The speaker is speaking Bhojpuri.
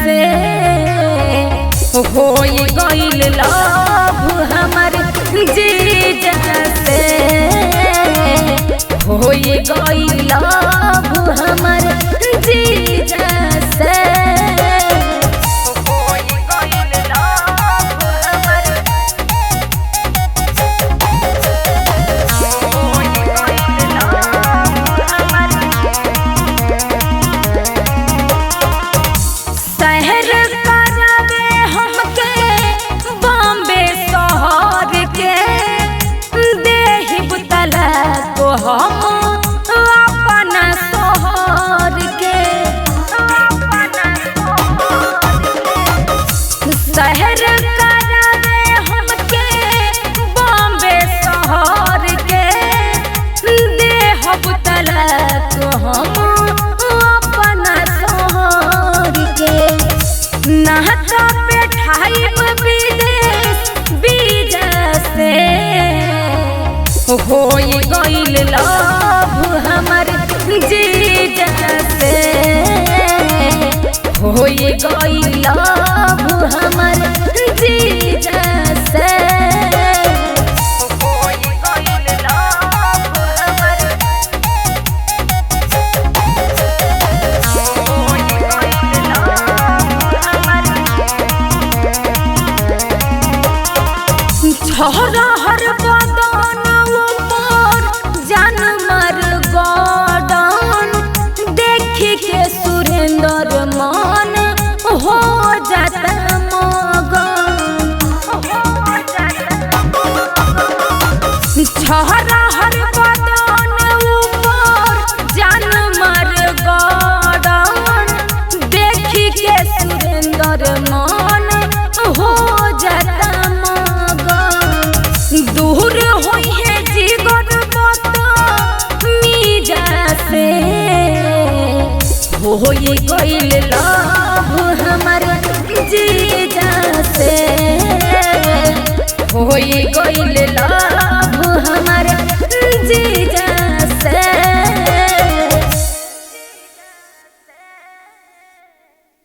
से होई गइल लव हमर जीजा से होई गइल लव हमर जीजा से शहर करावे हमके बॉम्बे शहर के देहब तलाक हम अपना शहर के नहता पे ठाइब विदेश बीजा से होई गइल लव हमर जीजा से होई गइल लव हमर जीजा से होई गइल लव हमर होई गइल लव हमर छोरा हर बदन ऊपर जानमर गडन देखी के सुरेंद्र मन हो जाता छोरा हर बदन ऊपर जानमर गडन देखी के सुरेंद्र मन हो जाता मगन दूर होई है जीवन मत मीजा से होई गइल लव हमर जीजा से होई गइल लव हमर जीजा से।